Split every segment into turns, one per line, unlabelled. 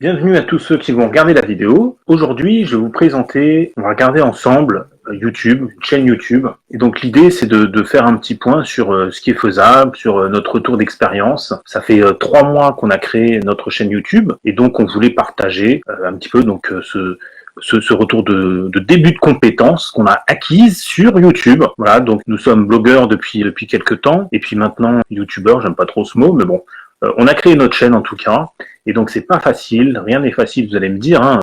Bienvenue à tous ceux qui vont regarder la vidéo. Aujourd'hui, je vais vous présenter, on va regarder ensemble YouTube, une chaîne YouTube. Et donc l'idée, c'est de faire un petit point sur ce qui est faisable, sur notre retour d'expérience. Ça fait 3 mois qu'on a créé notre chaîne YouTube et donc on voulait partager un petit peu donc ce retour de début de compétences qu'on a acquise sur YouTube. Voilà, donc nous sommes blogueurs depuis quelques temps et puis maintenant YouTubeurs, j'aime pas trop ce mot, mais bon, on a créé notre chaîne en tout cas. Et donc c'est pas facile, rien n'est facile, vous allez me dire, hein,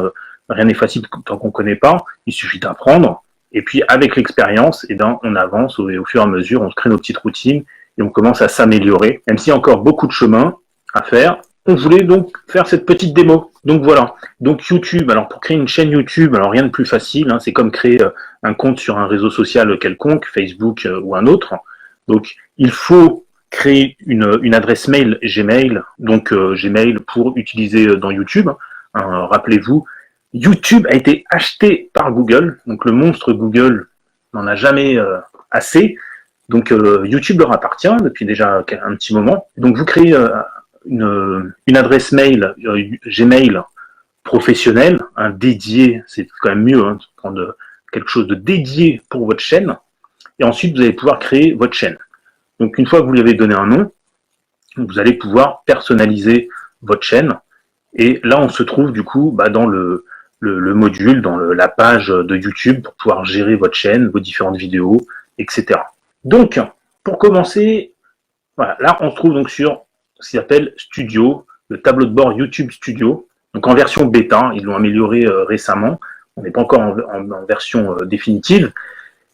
rien n'est facile tant qu'on connaît pas, il suffit d'apprendre, et puis avec l'expérience, eh ben, on avance au fur et à mesure, on se crée nos petites routines, et on commence à s'améliorer, même s'il y a encore beaucoup de chemin à faire. On voulait donc faire cette petite démo. Donc voilà. Donc YouTube, alors pour créer une chaîne YouTube, alors rien de plus facile, hein, c'est comme créer un compte sur un réseau social quelconque, Facebook ou un autre. Donc il faut créer une adresse mail Gmail, donc Gmail pour utiliser dans YouTube. Rappelez-vous, YouTube a été acheté par Google, donc le monstre Google n'en a jamais assez, donc YouTube leur appartient depuis déjà un petit moment. Donc vous créez une adresse mail Gmail professionnelle, dédiée, c'est quand même mieux, hein, de prendre quelque chose de dédié pour votre chaîne, et ensuite vous allez pouvoir créer votre chaîne. Donc une fois que vous lui avez donné un nom, vous allez pouvoir personnaliser votre chaîne. Et là, on se trouve du coup dans le module, dans la page de YouTube pour pouvoir gérer votre chaîne, vos différentes vidéos, etc. Donc, pour commencer, voilà, là, on se trouve donc sur ce qui s'appelle Studio, le tableau de bord YouTube Studio. Donc en version bêta, ils l'ont amélioré récemment. On n'est pas encore en version définitive.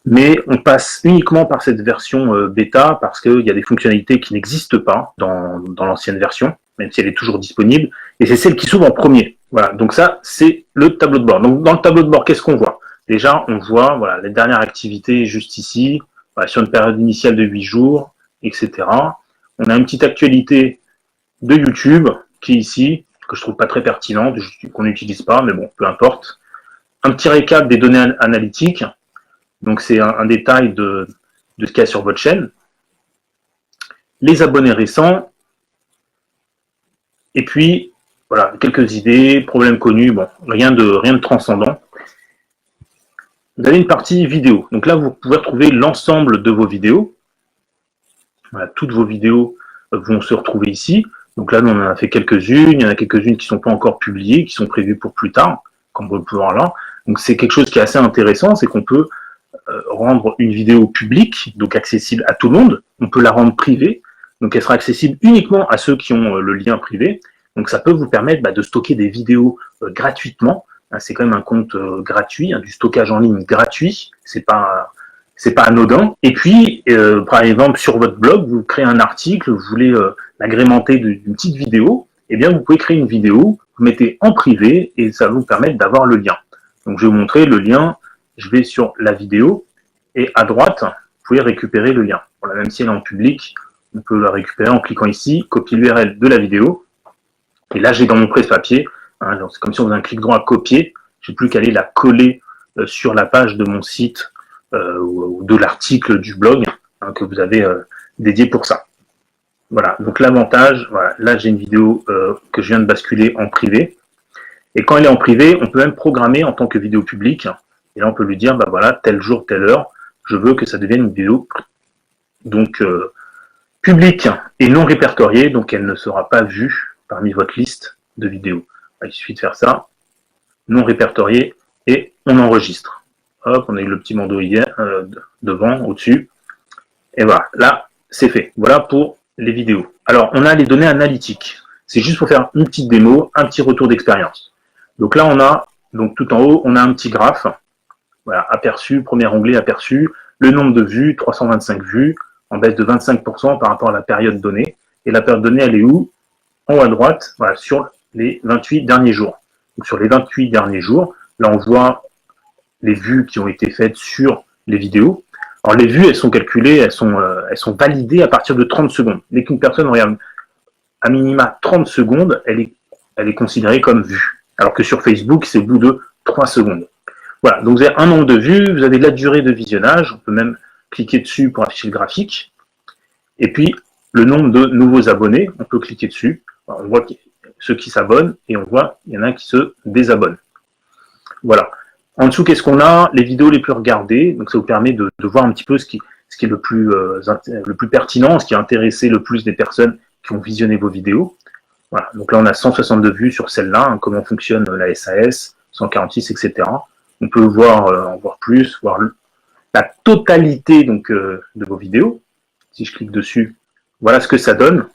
Mais on passe uniquement par cette version bêta parce qu'il y a des fonctionnalités qui n'existent pas dans l'ancienne version, même si elle est toujours disponible, et c'est celle qui s'ouvre en premier. Voilà, donc ça, c'est le tableau de bord. Donc dans le tableau de bord, qu'est-ce qu'on voit? Déjà, on voit voilà, les dernières activités juste ici, voilà, sur une période initiale de 8 jours, etc. On a une petite actualité de YouTube qui est ici, que je trouve pas très pertinente, qu'on n'utilise pas, mais bon, peu importe. Un petit récap des données analytiques. Donc c'est un détail de ce qu'il y a sur votre chaîne. Les abonnés récents. Et puis, voilà, quelques idées, problèmes connus, bon, rien de transcendant. Vous avez une partie vidéo. Donc là, vous pouvez retrouver l'ensemble de vos vidéos. Voilà, toutes vos vidéos vont se retrouver ici. Donc là, nous, on en a fait quelques-unes. Il y en a quelques-unes qui ne sont pas encore publiées, qui sont prévues pour plus tard, comme vous le pouvez voir là. Donc c'est quelque chose qui est assez intéressant, c'est qu'on peut rendre une vidéo publique, donc accessible à tout le monde. On peut la rendre privée, donc elle sera accessible uniquement à ceux qui ont le lien privé. Donc ça peut vous permettre de stocker des vidéos gratuitement. C'est quand même un compte gratuit, du stockage en ligne gratuit. C'est pas anodin. Et puis, par exemple, sur votre blog, vous créez un article, vous voulez l'agrémenter d'une petite vidéo, eh bien vous pouvez créer une vidéo, vous mettez en privé et ça va vous permettre d'avoir le lien. Donc je vais vous montrer le lien. Je vais sur la vidéo et à droite, vous pouvez récupérer le lien. Voilà, même si elle est en public, on peut la récupérer en cliquant ici, copier l'URL de la vidéo. Et là, j'ai dans mon presse-papier, hein, c'est comme si on faisait un clic droit à copier. Je n'ai plus qu'à aller la coller sur la page de mon site ou de l'article du blog que vous avez dédié pour ça. Voilà, donc l'avantage, voilà, là j'ai une vidéo que je viens de basculer en privé. Et quand elle est en privé, on peut même programmer en tant que vidéo publique. Et là, on peut lui dire, voilà, tel jour, telle heure, je veux que ça devienne une vidéo donc publique et non répertoriée, donc elle ne sera pas vue parmi votre liste de vidéos. Il suffit de faire ça, non répertoriée, et on enregistre. Hop, on a eu le petit bandeau hier, devant, au-dessus. Et voilà, là, c'est fait. Voilà pour les vidéos. Alors, on a les données analytiques. C'est juste pour faire une petite démo, un petit retour d'expérience. Donc là, on a, donc tout en haut, on a un petit graphe. Voilà, aperçu, premier onglet aperçu, le nombre de vues, 325 vues, en baisse de 25% par rapport à la période donnée. Et la période donnée, elle est où? En haut à droite, voilà, sur les 28 derniers jours. Donc sur les 28 derniers jours, là on voit les vues qui ont été faites sur les vidéos. Alors les vues, elles sont calculées, elles sont validées à partir de 30 secondes. Dès qu'une personne regarde à minima 30 secondes, elle est considérée comme vue. Alors que sur Facebook, c'est au bout de 3 secondes. Voilà, donc vous avez un nombre de vues, vous avez la durée de visionnage, on peut même cliquer dessus pour afficher le graphique. Et puis, le nombre de nouveaux abonnés, on peut cliquer dessus. Alors, on voit que ceux qui s'abonnent, et on voit, il y en a qui se désabonnent. Voilà. En dessous, qu'est-ce qu'on a? Les vidéos les plus regardées. Donc, ça vous permet de voir un petit peu ce qui est le plus pertinent, ce qui a intéressé le plus des personnes qui ont visionné vos vidéos. Voilà. Donc là, on a 162 vues sur celle-là, hein, comment fonctionne la SAS, 146, etc. On peut voir, en voir plus, voir la totalité donc, de vos vidéos. Si je clique dessus, voilà ce que ça donne.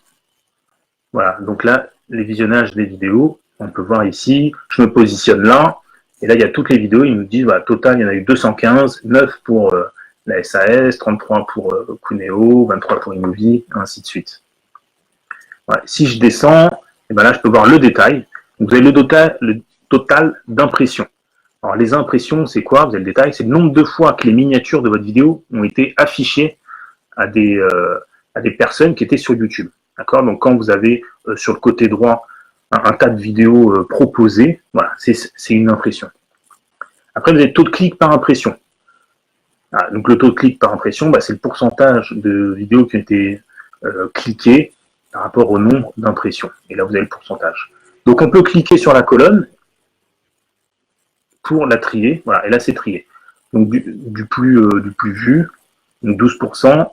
Voilà, donc là, les visionnages des vidéos, on peut voir ici, je me positionne là, et là, il y a toutes les vidéos, ils nous disent, voilà, total, il y en a eu 215, 9 pour la SAS, 33 pour Cuneo, 23 pour iMovie, ainsi de suite. Voilà. Si je descends, et ben là, je peux voir le détail. Donc, vous avez le total d'impressions. Alors, les impressions, c'est quoi? Vous avez le détail, c'est le nombre de fois que les miniatures de votre vidéo ont été affichées à des personnes qui étaient sur YouTube. D'accord? Donc, quand vous avez sur le côté droit un tas de vidéos proposées, voilà, c'est une impression. Après, vous avez le taux de clic par impression. Ah, donc, le taux de clic par impression, bah, c'est le pourcentage de vidéos qui ont été cliquées par rapport au nombre d'impressions. Et là, vous avez le pourcentage. Donc, on peut cliquer sur la colonne pour la trier. Voilà, et là, c'est trié. Donc, du plus vu, donc 12%,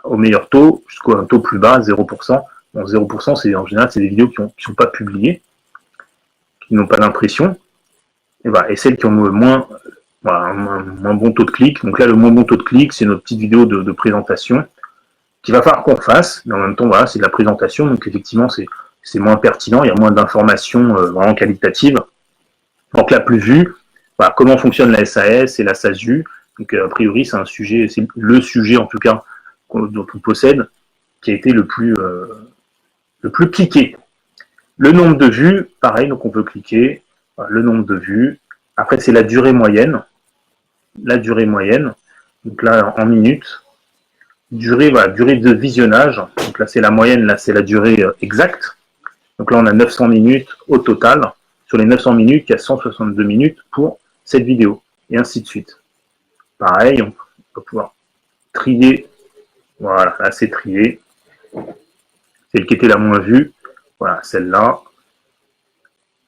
au meilleur taux, jusqu'à un taux plus bas, 0%. Bon, 0%, c'est en général, c'est des vidéos qui ne sont pas publiées, qui n'ont pas d'impression. Et, voilà, et celles qui ont moins, voilà, un bon taux de clic. Donc là, le moins bon taux de clic, c'est notre petite vidéo de présentation qu'il va falloir qu'on fasse. Mais en même temps, voilà, c'est de la présentation. Donc effectivement, c'est moins pertinent. Il y a moins d'informations vraiment qualitatives. Donc la plus vue, voilà, comment fonctionne la SAS et la SASU. Donc a priori, c'est le sujet en tout cas dont on possède qui a été le plus cliqué. Le nombre de vues, pareil, donc on peut cliquer, voilà, le nombre de vues. Après, c'est la durée moyenne. La durée moyenne, donc là, en minutes. Durée, voilà, durée de visionnage. Donc là, c'est la moyenne, là, c'est la durée exacte. Donc là, on a 900 minutes au total. Sur les 900 minutes, il y a 162 minutes pour cette vidéo. Et ainsi de suite. Pareil, on va pouvoir trier. Voilà, là, c'est trié. Celle qui était la moins vue. Voilà, celle-là.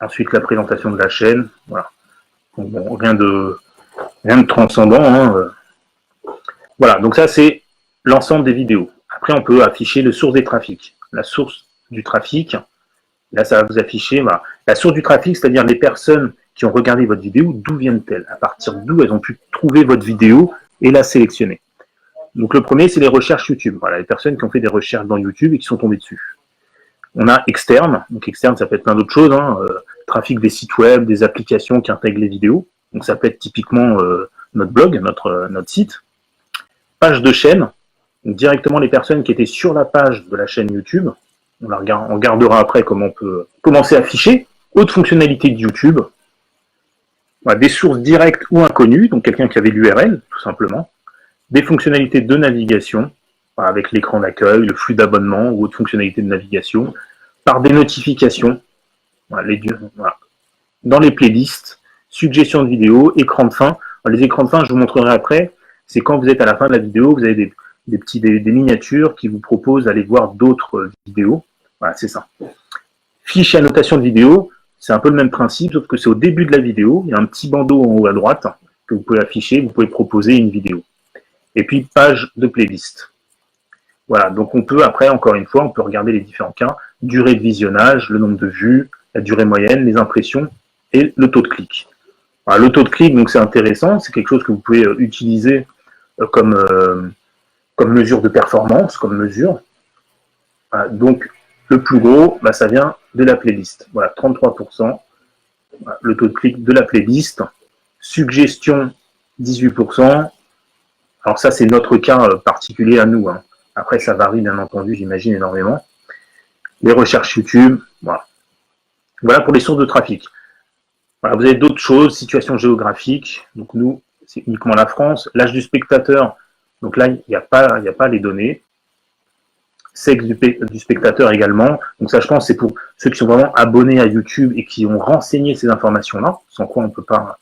Ensuite, la présentation de la chaîne. Voilà. Donc, bon, rien de transcendant. Hein. Voilà, donc ça, c'est l'ensemble des vidéos. Après, on peut afficher le source des trafics. La source du trafic, là, ça va vous afficher la source du trafic, c'est-à-dire les personnes qui ont regardé votre vidéo, d'où viennent-elles? À partir d'où elles ont pu trouver votre vidéo et la sélectionner. Donc, le premier, c'est les recherches YouTube. Voilà, les personnes qui ont fait des recherches dans YouTube et qui sont tombées dessus. On a externe. Donc, externe, ça peut être plein d'autres choses. Hein. Trafic des sites web, des applications qui intègrent les vidéos. Donc, ça peut être typiquement notre blog, notre site. Page de chaîne. Donc, directement les personnes qui étaient sur la page de la chaîne YouTube. On regardera après comment on peut commencer à afficher. Autre fonctionnalité de YouTube. Voilà, des sources directes ou inconnues. Donc, quelqu'un qui avait l'URL, tout simplement. Des fonctionnalités de navigation, avec l'écran d'accueil, le flux d'abonnement ou autre fonctionnalité de navigation, par des notifications, voilà, dans les playlists, suggestions de vidéos, écran de fin. Alors, les écrans de fin, je vous montrerai après, c'est quand vous êtes à la fin de la vidéo, vous avez des miniatures qui vous proposent d'aller voir d'autres vidéos. Voilà, c'est ça. Fiche et annotation de vidéo, c'est un peu le même principe, sauf que c'est au début de la vidéo, il y a un petit bandeau en haut à droite que vous pouvez afficher, vous pouvez proposer une vidéo. Et puis, page de playlist. Voilà, donc on peut, après, encore une fois, on peut regarder les différents cas, durée de visionnage, le nombre de vues, la durée moyenne, les impressions et le taux de clic. Voilà, le taux de clic, donc c'est intéressant, c'est quelque chose que vous pouvez utiliser comme mesure de performance, comme mesure. Voilà, donc, le plus gros, ça vient de la playlist. Voilà, 33%, voilà, le taux de clic de la playlist. Suggestion, 18%. Alors ça, c'est notre cas particulier à nous. Hein. Après, ça varie, bien entendu, j'imagine, énormément. Les recherches YouTube, voilà. Voilà pour les sources de trafic. Voilà, vous avez d'autres choses, situation géographique. Donc nous, c'est uniquement la France. L'âge du spectateur, donc là, il n'y a pas les données. Sexe du spectateur également. Donc ça, je pense, c'est pour ceux qui sont vraiment abonnés à YouTube et qui ont renseigné ces informations-là, sans quoi on ne peut pas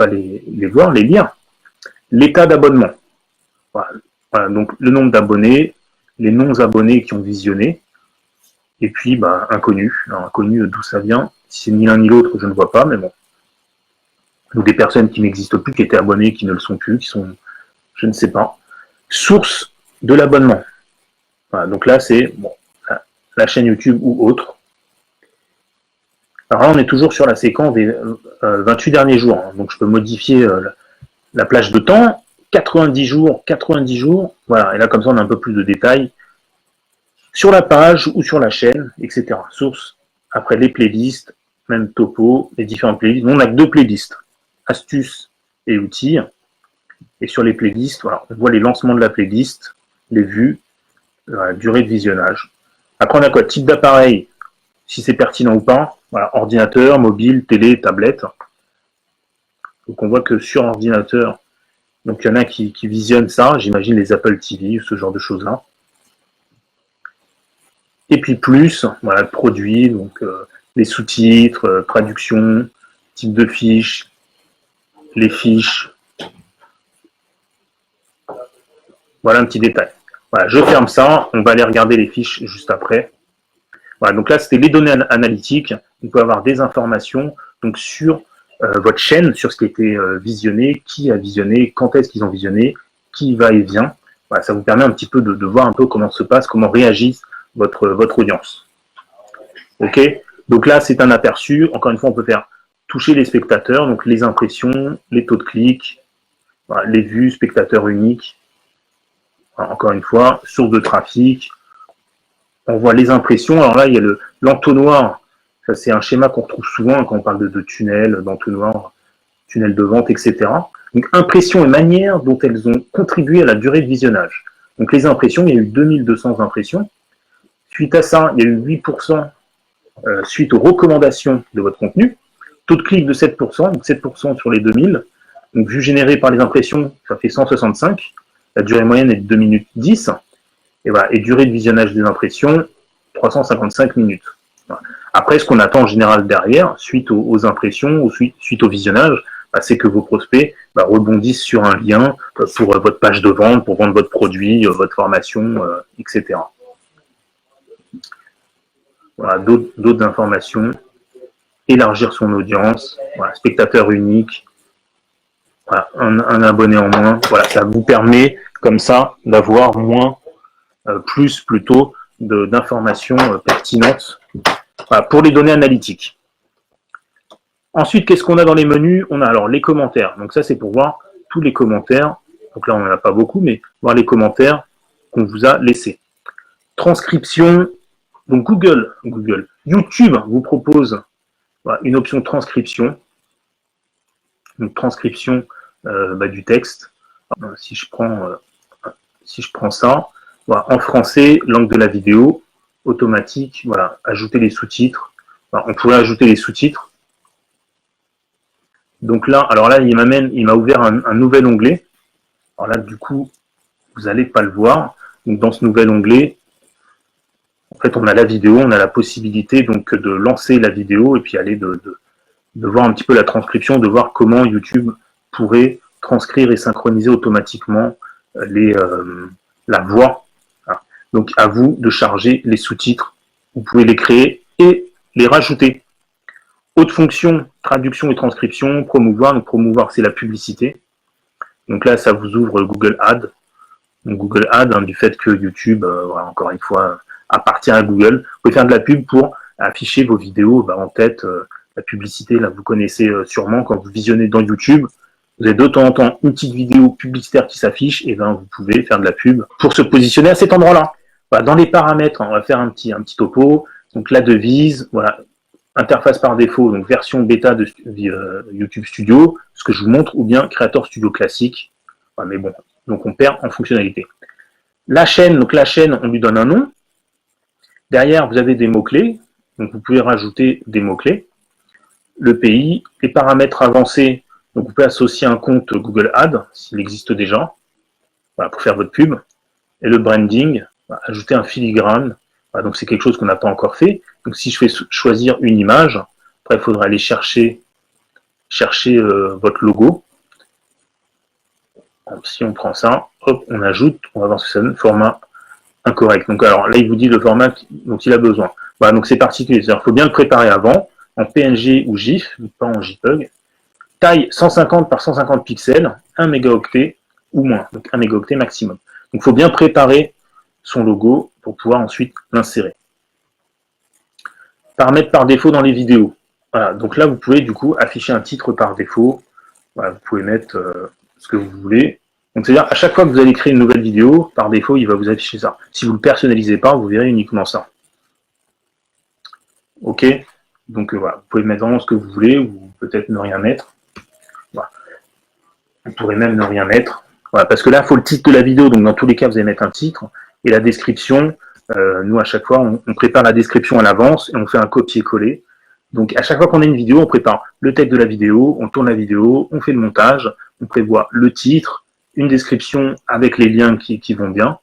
les voir, les lire. L'état d'abonnement. Voilà, donc le nombre d'abonnés, les non-abonnés qui ont visionné, Et puis, bah, inconnu. Alors, inconnu, d'où ça vient. Si c'est ni l'un ni l'autre, je ne vois pas, mais bon. Ou des personnes qui n'existent plus, qui étaient abonnées, qui ne le sont plus, qui sont, je ne sais pas. Source de l'abonnement. Voilà, donc là, c'est bon, la chaîne YouTube ou autre. Alors là, on est toujours sur la séquence des 28 derniers jours. Hein. Donc je peux modifier la plage de temps. 90 jours, 90 jours. Voilà, et là, comme ça, on a un peu plus de détails sur la page ou sur la chaîne, etc. Source. Après, les playlists, même topo, les différentes playlists. Nous, on n'a que 2 playlists. Astuces et outils. Et sur les playlists, voilà, on voit les lancements de la playlist, les vues, la durée de visionnage. Après, on a quoi? Type d'appareil, si c'est pertinent ou pas. Voilà, ordinateur, mobile, télé, tablette. Donc on voit que sur ordinateur, donc il y en a qui visionnent ça, j'imagine les Apple TV ou ce genre de choses-là. Et puis plus, voilà, produits, donc les sous-titres, traduction, type de fiches, les fiches. Voilà un petit détail. Voilà, je ferme ça, on va aller regarder les fiches juste après. Voilà, donc là, c'était les données analytiques. Vous pouvez avoir des informations donc sur votre chaîne, sur ce qui a été visionné, qui a visionné, quand est-ce qu'ils ont visionné, qui va et vient. Voilà, ça vous permet un petit peu de voir un peu comment se passe, comment réagit votre audience. Ok. Donc là, c'est un aperçu. Encore une fois, on peut faire toucher les spectateurs, donc les impressions, les taux de clic, voilà, les vues, spectateurs uniques. Voilà, encore une fois, source de trafic. On voit les impressions. Alors là, il y a l'entonnoir. Ça, c'est un schéma qu'on retrouve souvent quand on parle de tunnel, d'entonnoir, tunnel de vente, etc. Donc, impressions et manière dont elles ont contribué à la durée de visionnage. Donc, les impressions, il y a eu 2200 impressions. Suite à ça, il y a eu 8% suite aux recommandations de votre contenu. Taux de clic de 7%, donc 7% sur les 2000. Donc, vue générée par les impressions, ça fait 165. La durée moyenne est de 2 minutes 10. Et, voilà, et durée de visionnage des impressions, 355 minutes. Voilà. Après, ce qu'on attend en général derrière, suite aux impressions, ou suite au visionnage, bah, c'est que vos prospects rebondissent sur un lien pour votre page de vente, pour vendre votre produit, votre formation, etc. Voilà, d'autres informations. Élargir son audience, voilà, spectateur unique, voilà, un abonné en moins. Voilà, ça vous permet comme ça d'avoir plus plutôt d'informations pertinentes pour les données analytiques. Ensuite, qu'est-ce qu'on a dans les menus? On a alors les commentaires. Donc ça, c'est pour voir tous les commentaires. Donc là, on n'en a pas beaucoup, mais voir les commentaires qu'on vous a laissés. Transcription. Donc YouTube vous propose une option transcription. Donc transcription du texte. Si je prends ça, voilà, en français, langue de la vidéo, automatique, voilà, ajouter les sous-titres. Voilà, on pourrait ajouter les sous-titres. Donc là, alors là, il m'a ouvert un nouvel onglet. Alors là, du coup, vous n'allez pas le voir. Donc dans ce nouvel onglet, en fait, on a la vidéo, on a la possibilité donc de lancer la vidéo et puis aller de voir un petit peu la transcription, de voir comment YouTube pourrait transcrire et synchroniser automatiquement la voix. Donc à vous de charger les sous-titres. Vous pouvez les créer et les rajouter. Autre fonction, traduction et transcription, promouvoir. Donc promouvoir, c'est la publicité. Donc là, ça vous ouvre Google Ads. Donc Google Ads, du fait que YouTube, encore une fois, appartient à Google. Vous pouvez faire de la pub pour afficher vos vidéos en tête. La publicité, là, vous connaissez sûrement quand vous visionnez dans YouTube. Vous avez de temps en temps une petite vidéo publicitaire qui s'affiche, et vous pouvez faire de la pub pour se positionner à cet endroit-là. Voilà, dans les paramètres, on va faire un petit topo. Donc la devise, voilà, interface par défaut, donc version bêta de YouTube Studio, ce que je vous montre, ou bien Creator Studio classique. Voilà, mais bon, donc on perd en fonctionnalité. La chaîne, on lui donne un nom. Derrière, vous avez des mots-clés, donc vous pouvez rajouter des mots-clés. Le pays, les paramètres avancés, donc vous pouvez associer un compte Google Ads, s'il existe déjà, voilà, pour faire votre pub. Et le branding, ajouter un filigrane, voilà, donc c'est quelque chose qu'on n'a pas encore fait. Donc si je fais choisir une image, après il faudra aller chercher votre logo. Donc, si on prend ça, hop, on ajoute, on va voir ce que ça donne, format incorrect. Donc alors là, il vous dit le format dont il a besoin. Voilà, donc c'est particulier. Il faut bien le préparer avant, en PNG ou GIF, pas en JPEG. Taille 150 par 150 pixels, 1 mégaoctet ou moins, donc 1 mégaoctet maximum. Donc il faut bien préparer son logo pour pouvoir ensuite l'insérer. Paramètres par défaut dans les vidéos. Voilà, donc là vous pouvez du coup afficher un titre par défaut. Voilà, vous pouvez mettre ce que vous voulez. Donc c'est-à-dire à chaque fois que vous allez créer une nouvelle vidéo, par défaut il va vous afficher ça. Si vous ne le personnalisez pas, vous verrez uniquement ça. Ok, donc voilà, vous pouvez mettre vraiment ce que vous voulez, ou peut-être ne rien mettre. Voilà. Vous pourrez même ne rien mettre. Voilà, parce que là, il faut le titre de la vidéo, donc dans tous les cas, vous allez mettre un titre. Et la description, nous, à chaque fois, on prépare la description à l'avance et on fait un copier-coller. Donc, à chaque fois qu'on a une vidéo, on prépare le texte de la vidéo, on tourne la vidéo, on fait le montage, on prévoit le titre, une description avec les liens qui vont bien.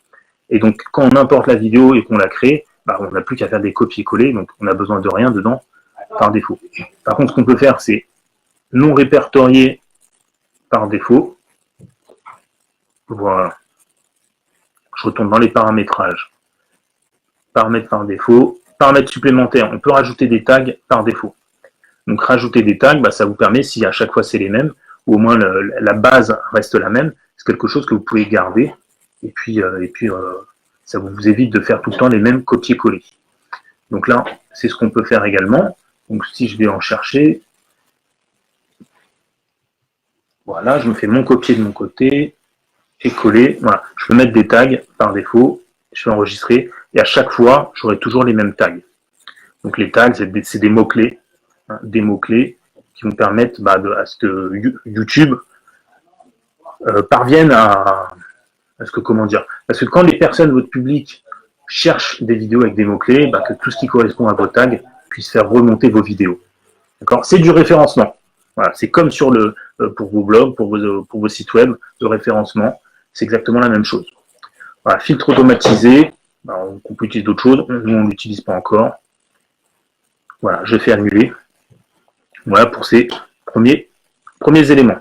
Et donc, quand on importe la vidéo et qu'on la crée, bah, on n'a plus qu'à faire des copier-coller, donc on n'a besoin de rien dedans par défaut. Par contre, ce qu'on peut faire, c'est non répertorié par défaut. Voilà. Je retourne dans les paramétrages. Paramètres par défaut. Paramètres supplémentaires, on peut rajouter des tags par défaut. Donc rajouter des tags, bah, ça vous permet, si à chaque fois c'est les mêmes, ou au moins la base reste la même, c'est quelque chose que vous pouvez garder. Et puis ça vous évite de faire tout le temps les mêmes copier-coller. Donc là, c'est ce qu'on peut faire également. Donc si je vais en chercher, voilà, je me fais mon copier de mon côté et coller. Voilà, je peux mettre des tags par défaut, je vais enregistrer, et à chaque fois, j'aurai toujours les mêmes tags. Donc les tags, c'est des mots-clés, hein, des mots-clés qui vont permettre à ce que YouTube parvienne à ce que, comment dire, parce que quand les personnes, votre public, cherchent des vidéos avec des mots-clés, que tout ce qui correspond à vos tags puisse faire remonter vos vidéos. D'accord ? C'est du référencement. Voilà, c'est comme sur pour vos blogs, pour vos sites web, le référencement, c'est exactement la même chose. Voilà, filtre automatisé, on peut utiliser d'autres choses, nous on ne l'utilise pas encore. Voilà, je fais annuler. Voilà pour ces premiers éléments.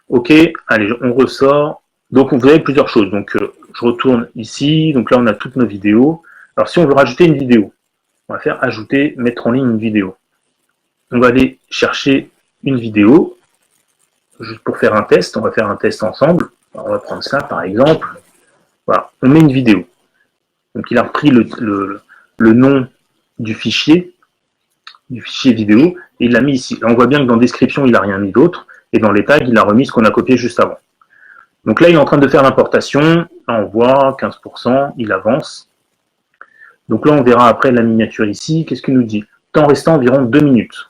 Ok, allez, on ressort. Donc vous avez plusieurs choses. Donc je retourne ici, donc là on a toutes nos vidéos. Alors si on veut rajouter une vidéo, on va faire ajouter, mettre en ligne une vidéo. On va aller chercher une vidéo, juste pour faire un test. On va faire un test ensemble. Alors, on va prendre ça par exemple. Voilà, on met une vidéo. Donc il a repris le nom du fichier vidéo, et il l'a mis ici. Là, on voit bien que dans description, il n'a rien mis d'autre, et dans les tags, il a remis ce qu'on a copié juste avant. Donc là, il est en train de faire l'importation. Là, on voit 15%, il avance. Donc là, on verra après la miniature ici. Qu'est-ce qu'il nous dit? Temps restant environ 2 minutes.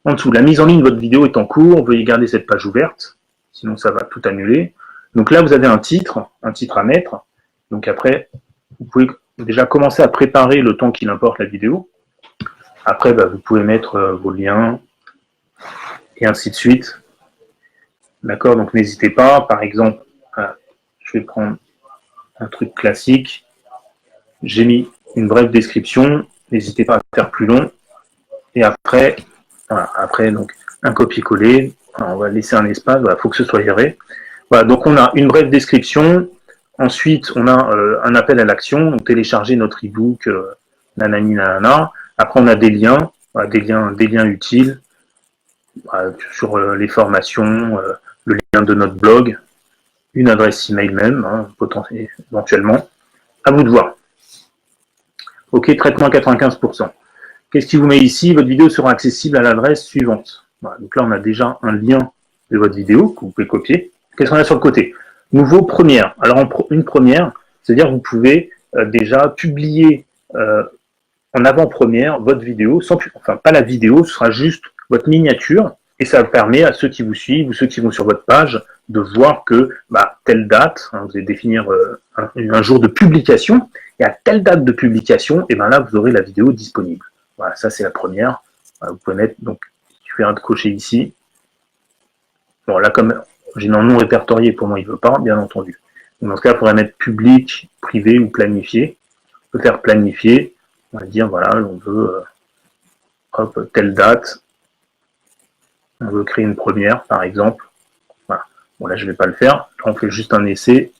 En dessous, la mise en ligne de votre vidéo est en cours. Veuillez garder cette page ouverte, sinon ça va tout annuler. Donc là, vous avez un titre à mettre. Donc après, vous pouvez déjà commencer à préparer le temps qu'il importe la vidéo. Après, vous pouvez mettre vos liens et ainsi de suite. D'accord, donc n'hésitez pas. Par exemple, je vais prendre un truc classique. J'ai mis une brève description. N'hésitez pas à faire plus long. Et après, voilà, après donc un copier-coller. On va laisser un espace. Il faut que ce soit géré. Voilà, donc on a une brève description. Ensuite, on a un appel à l'action. Donc télécharger notre e-book, nanani nanana. Après, on a des liens, voilà, des liens utiles sur les formations, le lien de notre blog, une adresse email même, éventuellement. À vous de voir. Ok, traitement 95%. Qu'est-ce qui vous met ici? Votre vidéo sera accessible à l'adresse suivante. Voilà, donc là, on a déjà un lien de votre vidéo que vous pouvez copier. Qu'est-ce qu'on a sur le côté? Nouveau première. Alors, une première, c'est-à-dire que vous pouvez déjà publier en avant-première votre vidéo, pas la vidéo, ce sera juste votre miniature, et ça permet à ceux qui vous suivent ou ceux qui vont sur votre page de voir que telle date, vous allez définir un jour de publication, et à telle date de publication, et là vous aurez la vidéo disponible. Voilà, ça c'est la première. Voilà, vous pouvez mettre, donc je vais cocher ici. Bon là comme j'ai mis en non répertorié, pour moi il ne veut pas, bien entendu. Donc, dans ce cas, il faudrait mettre public, privé ou planifié. On peut faire planifier. On va dire, voilà, on veut telle date. On veut créer une première, par exemple. Voilà. Bon, là, je ne vais pas le faire. Là, on fait juste un essai.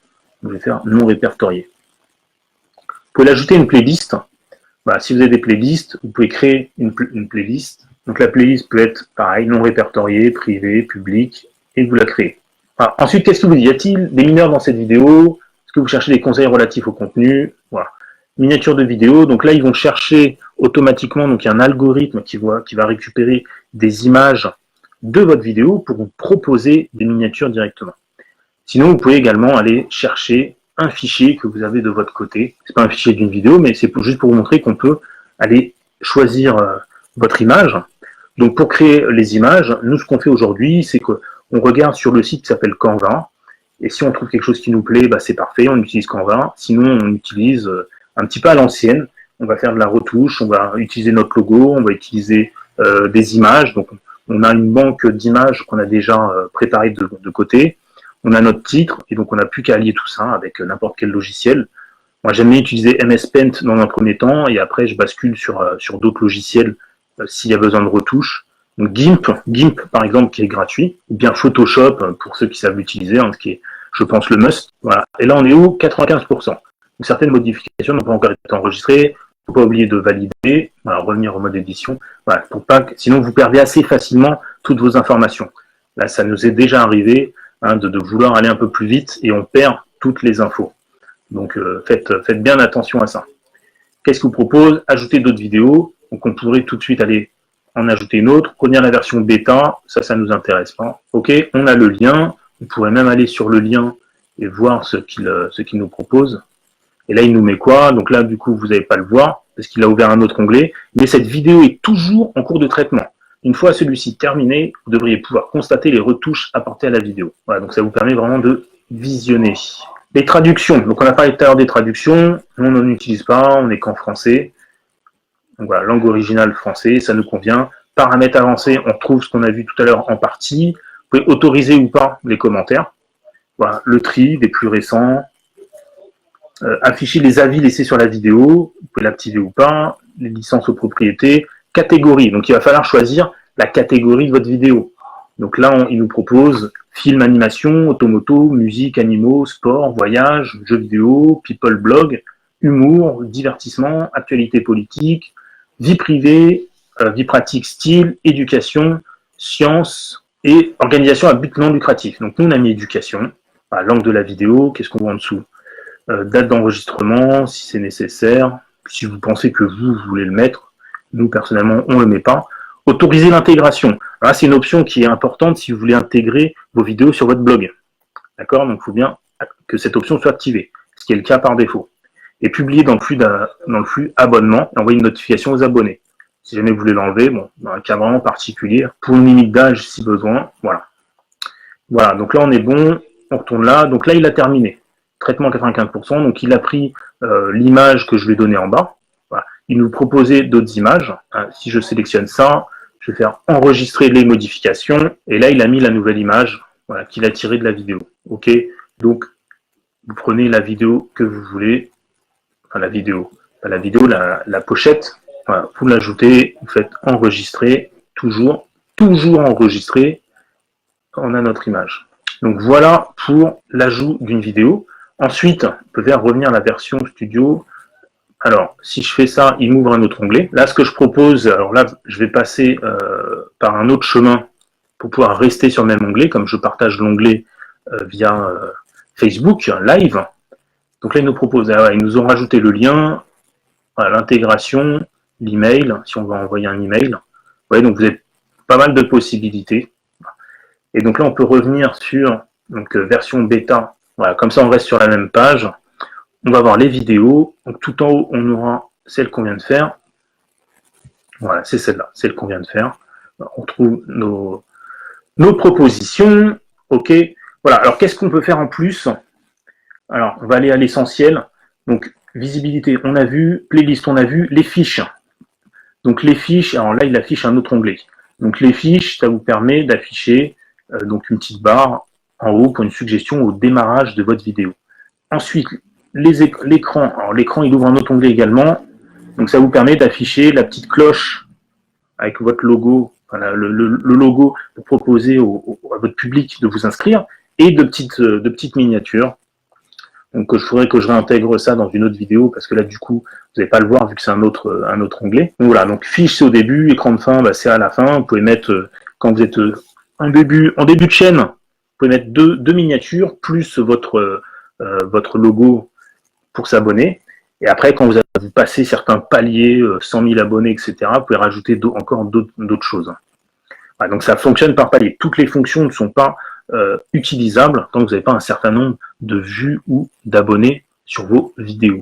Je vais faire non répertorié. Vous pouvez l'ajouter à une playlist. Bah, si vous avez des playlists, vous pouvez créer une playlist. Donc la playlist peut être pareil, non répertoriée, privée, publique, et vous la créez. Voilà. Ensuite, qu'est-ce qu'il vous dit? Y a-t-il des mineurs dans cette vidéo? Est-ce que vous cherchez des conseils relatifs au contenu? Voilà. Miniature de vidéo. Donc là, ils vont chercher automatiquement. Donc il y a un algorithme qui va récupérer des images de votre vidéo pour vous proposer des miniatures directement. Sinon, vous pouvez également aller chercher un fichier que vous avez de votre côté. C'est pas un fichier d'une vidéo, mais c'est juste pour vous montrer qu'on peut aller choisir votre image. Donc pour créer les images, nous ce qu'on fait aujourd'hui, c'est qu'on regarde sur le site qui s'appelle Canva, et si on trouve quelque chose qui nous plaît, bah, c'est parfait, on utilise Canva. Sinon, on utilise un petit peu à l'ancienne, on va faire de la retouche, on va utiliser notre logo, on va utiliser des images. Donc on a une banque d'images qu'on a déjà préparées de côté. On a notre titre, et donc on n'a plus qu'à allier tout ça avec n'importe quel logiciel. Moi, j'aime bien utiliser MS Paint dans un premier temps, et après, je bascule sur d'autres logiciels s'il y a besoin de retouches. Donc GIMP, par exemple, qui est gratuit, ou bien Photoshop, pour ceux qui savent l'utiliser, hein, ce qui est, je pense, le must. Voilà. Et là, on est où? 95%. Donc, certaines modifications n'ont pas encore été enregistrées. Il ne faut pas oublier de valider. Voilà, revenir au mode édition. Voilà, pour pas que, sinon, vous perdez assez facilement toutes vos informations. Là, ça nous est déjà arrivé de vouloir aller un peu plus vite et on perd toutes les infos. Donc faites bien attention à ça. Qu'est-ce que vous propose? Ajouter d'autres vidéos. Donc on pourrait tout de suite aller en ajouter une autre. Prenez la version bêta, ça nous intéresse pas. Ok, on a le lien. Vous pourrez même aller sur le lien et voir ce qu'il nous propose. Et là, il nous met quoi? Donc là, du coup, vous n'allez pas le voir parce qu'il a ouvert un autre onglet. Mais cette vidéo est toujours en cours de traitement. Une fois celui-ci terminé, vous devriez pouvoir constater les retouches apportées à la vidéo. Voilà, donc ça vous permet vraiment de visionner. Les traductions. Donc on a parlé tout à l'heure des traductions. On n'en utilise pas, on n'est qu'en français. Donc voilà, langue originale français, ça nous convient. Paramètres avancés, on trouve ce qu'on a vu tout à l'heure en partie. Vous pouvez autoriser ou pas les commentaires. Voilà, le tri des plus récents. Afficher les avis laissés sur la vidéo. Vous pouvez l'activer ou pas. Les licences aux propriétés. Catégorie. Donc il va falloir choisir la catégorie de votre vidéo. Donc là, il nous propose film, animation, automoto, musique, animaux, sport, voyage, jeux vidéo, people blog, humour, divertissement, actualité politique, vie privée, vie pratique, style, éducation, science et organisation à but non lucratif. Donc nous, on a mis éducation, langue de la vidéo, qu'est-ce qu'on voit en dessous? Date d'enregistrement, si c'est nécessaire, si vous pensez que vous voulez le mettre. Nous, personnellement, on ne le met pas. Autoriser l'intégration. Là, c'est une option qui est importante si vous voulez intégrer vos vidéos sur votre blog. D'accord? Donc, il faut bien que cette option soit activée, ce qui est le cas par défaut. Et publier dans le flux abonnement et envoyer une notification aux abonnés. Si jamais vous voulez l'enlever, bon, dans un cas vraiment particulier, pour une limite d'âge si besoin, voilà. Voilà, donc là, on est bon, on retourne là. Donc là, il a terminé. Traitement 95%, donc il a pris l'image que je lui ai donnée en bas. Voilà. Il nous proposait d'autres images. Si je sélectionne ça, je vais faire enregistrer les modifications. Et là, il a mis la nouvelle image qu'il a tirée de la vidéo. Ok. Donc, vous prenez la vidéo que vous voulez. Enfin, la vidéo. Pas la vidéo, la pochette. Voilà. Vous l'ajoutez, vous faites enregistrer. Toujours enregistrer. On a notre image. Donc, voilà pour l'ajout d'une vidéo. Ensuite, on peut faire revenir la version studio. Alors, si je fais ça, il m'ouvre un autre onglet. Là, ce que je propose, alors là, je vais passer par un autre chemin pour pouvoir rester sur le même onglet, comme je partage l'onglet via Facebook Live. Donc là, ils nous proposent, ils nous ont rajouté le lien, l'intégration, l'email, si on va envoyer un email. Vous voyez, donc vous avez pas mal de possibilités. Et donc là, on peut revenir sur version bêta. Voilà, comme ça, on reste sur la même page. On va voir les vidéos. Donc tout en haut, on aura celle qu'on vient de faire. Voilà, c'est celle-là, celle qu'on vient de faire. On trouve nos propositions. OK. Voilà, alors qu'est-ce qu'on peut faire en plus? Alors, on va aller à l'essentiel. Donc, visibilité, on a vu. Playlist, on a vu. Les fiches. Donc, les fiches, alors là, il affiche un autre onglet. Donc, les fiches, ça vous permet d'afficher donc une petite barre en haut pour une suggestion au démarrage de votre vidéo. Ensuite, l'écran. Alors, l'écran, il ouvre un autre onglet également. Donc, ça vous permet d'afficher la petite cloche avec votre logo, voilà, le logo pour proposer à votre public de vous inscrire et de petites miniatures. Donc il faudrait que je réintègre ça dans une autre vidéo, parce que là du coup, vous n'allez pas le voir vu que c'est un autre onglet. Donc voilà, donc fiche c'est au début, écran de fin, bah, c'est à la fin. Vous pouvez mettre, quand vous êtes en début de chaîne, vous pouvez mettre deux miniatures, plus votre logo pour s'abonner. Et après, quand vous passez certains paliers, 100 000 abonnés, etc., vous pouvez rajouter encore d'autres choses. Voilà, donc ça fonctionne par palier. Toutes les fonctions ne sont pas utilisables tant que vous n'avez pas un certain nombre de vues ou d'abonnés sur vos vidéos.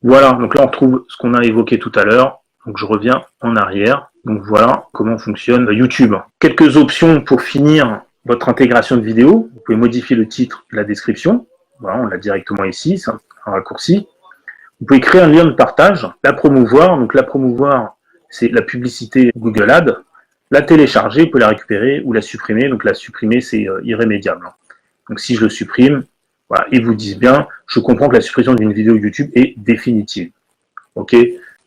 Voilà, donc là on retrouve ce qu'on a évoqué tout à l'heure. Donc je reviens en arrière. Donc voilà comment fonctionne YouTube. Quelques options pour finir votre intégration de vidéo. Vous pouvez modifier le titre et la description. Voilà, on l'a directement ici, c'est un raccourci. Vous pouvez créer un lien de partage, la promouvoir. Donc la promouvoir, c'est la publicité Google Ads. La télécharger, vous pouvez la récupérer ou la supprimer. Donc la supprimer, c'est irrémédiable. Donc si je le supprime, voilà, ils vous disent bien, je comprends que la suppression d'une vidéo YouTube est définitive. Ok,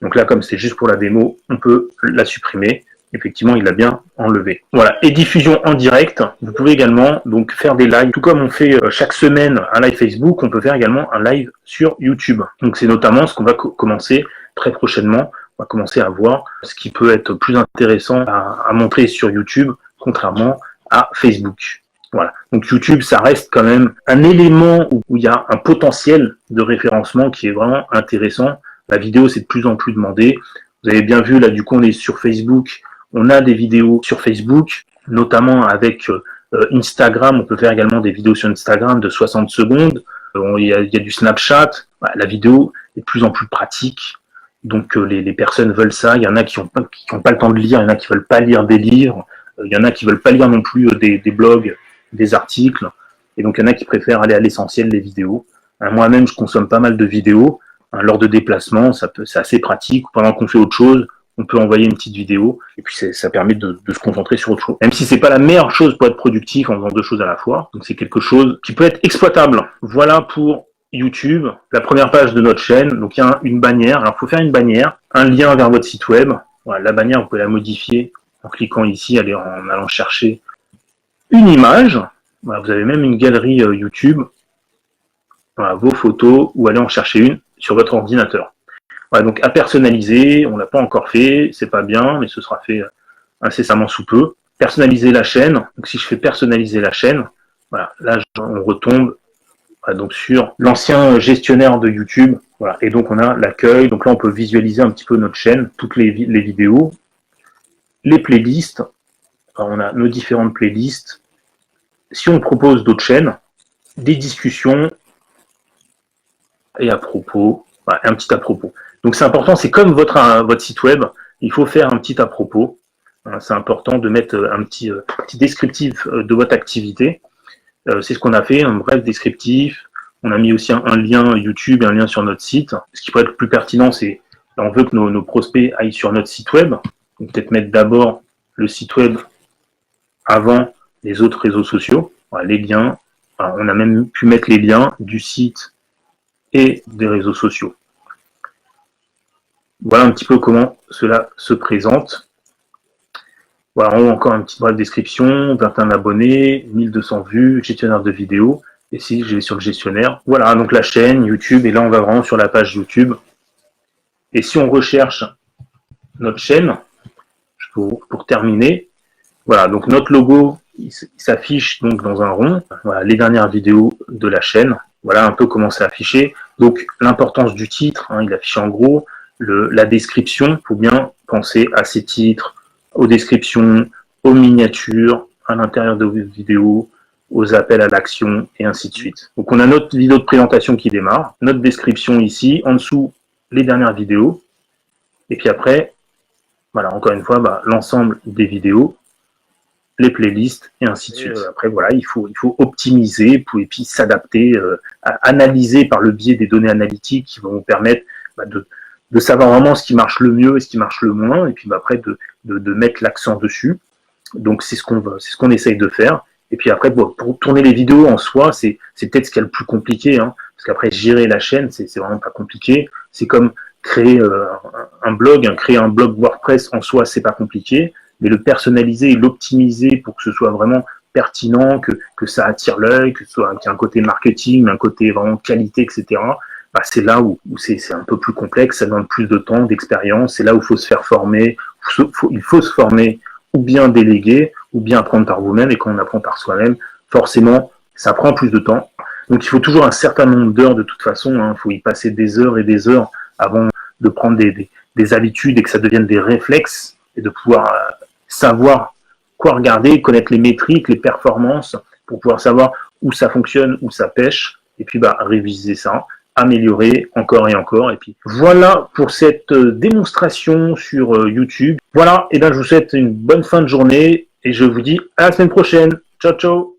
donc là, comme c'est juste pour la démo, on peut la supprimer. Effectivement, il l'a bien enlevé. Voilà, et diffusion en direct. Vous pouvez également donc faire des lives. Tout comme on fait chaque semaine un live Facebook, on peut faire également un live sur YouTube. Donc c'est notamment ce qu'on va commencer très prochainement. On va commencer à voir ce qui peut être plus intéressant à montrer sur YouTube, contrairement à Facebook. Voilà. Donc YouTube, ça reste quand même un élément où il y a un potentiel de référencement qui est vraiment intéressant. La vidéo, c'est de plus en plus demandé. Vous avez bien vu, là, du coup, on est sur Facebook. On a des vidéos sur Facebook, notamment avec Instagram. On peut faire également des vidéos sur Instagram de 60 secondes. Il y a du Snapchat. Voilà, la vidéo est de plus en plus pratique. Donc les personnes veulent ça. Il y en a qui n'ont pas le temps de lire. Il y en a qui veulent pas lire des livres. Il y en a qui veulent pas lire non plus des blogs, des articles. Et donc il y en a qui préfèrent aller à l'essentiel des vidéos. Moi-même, je consomme pas mal de vidéos. Lors de déplacements, c'est assez pratique. Pendant qu'on fait autre chose, on peut envoyer une petite vidéo. Et puis ça permet de se concentrer sur autre chose. Même si c'est pas la meilleure chose pour être productif en faisant deux choses à la fois. Donc c'est quelque chose qui peut être exploitable. Voilà pour YouTube, la première page de notre chaîne. Donc il y a une bannière. Alors il faut faire une bannière, un lien vers votre site web. Voilà, la bannière, vous pouvez la modifier en cliquant ici, en allant chercher une image. Voilà, vous avez même une galerie YouTube. Voilà, vos photos, ou aller en chercher une sur votre ordinateur. Voilà, donc à personnaliser, on l'a pas encore fait, c'est pas bien, mais ce sera fait incessamment sous peu. Personnaliser la chaîne. Donc si je fais personnaliser la chaîne, voilà, là on retombe donc sur l'ancien gestionnaire de YouTube. Voilà, et donc on a l'accueil. Donc là on peut visualiser un petit peu notre chaîne, toutes les vidéos, les playlists. Alors, on a nos différentes playlists. Si on propose d'autres chaînes, des discussions et à propos, voilà, un petit à propos. Donc c'est important, c'est comme votre site web, il faut faire un petit à propos. C'est important de mettre un petit descriptif de votre activité. C'est ce qu'on a fait, un bref descriptif. On a mis aussi un lien YouTube et un lien sur notre site. Ce qui pourrait être plus pertinent, c'est on veut que nos prospects aillent sur notre site web. Donc peut-être mettre d'abord le site web avant les autres réseaux sociaux. Voilà, les liens. Alors, on a même pu mettre les liens du site et des réseaux sociaux. Voilà un petit peu comment cela se présente. Voilà, encore une petite brève description, 21 abonnés, 1200 vues, gestionnaire de vidéos. Et si je vais sur le gestionnaire, voilà, donc la chaîne YouTube, et là on va vraiment sur la page YouTube. Et si on recherche notre chaîne, pour terminer, voilà, donc notre logo, il s'affiche donc dans un rond. Voilà, les dernières vidéos de la chaîne. Voilà un peu comment c'est affiché. Donc l'importance du titre, il affiche en gros. La description, il faut bien penser à ces titres, aux descriptions, aux miniatures, à l'intérieur de vos vidéos, aux appels à l'action, et ainsi de suite. Donc on a notre vidéo de présentation qui démarre, notre description ici, en dessous, les dernières vidéos, et puis après, voilà, encore une fois, l'ensemble des vidéos, les playlists, et ainsi de suite. Après, voilà, il faut optimiser, et puis s'adapter, analyser par le biais des données analytiques qui vont vous permettre de savoir vraiment ce qui marche le mieux et ce qui marche le moins, et puis après de mettre l'accent dessus. Donc c'est ce qu'on essaye de faire. Et puis après, pour tourner les vidéos en soi, c'est peut-être ce qu'il y a le plus compliqué, parce qu'après gérer la chaîne, c'est vraiment pas compliqué. C'est comme créer un blog, créer un blog WordPress en soi, c'est pas compliqué, mais le personnaliser et l'optimiser pour que ce soit vraiment pertinent, que ça attire l'œil, qu'il y a un côté marketing, un côté vraiment qualité, etc. Bah, c'est là où c'est un peu plus complexe, ça demande plus de temps, d'expérience, c'est là où il faut se faire former, il faut se former ou bien déléguer, ou bien apprendre par vous-même, et quand on apprend par soi-même, forcément, ça prend plus de temps. Donc il faut toujours un certain nombre d'heures de toute façon, il faut y passer des heures et des heures avant de prendre des habitudes et que ça devienne des réflexes, et de pouvoir savoir quoi regarder, connaître les métriques, les performances, pour pouvoir savoir où ça fonctionne, où ça pêche, et puis réviser ça, améliorer encore et encore. Et puis voilà pour cette démonstration sur YouTube. Voilà, et je vous souhaite une bonne fin de journée et je vous dis à la semaine prochaine. Ciao, ciao.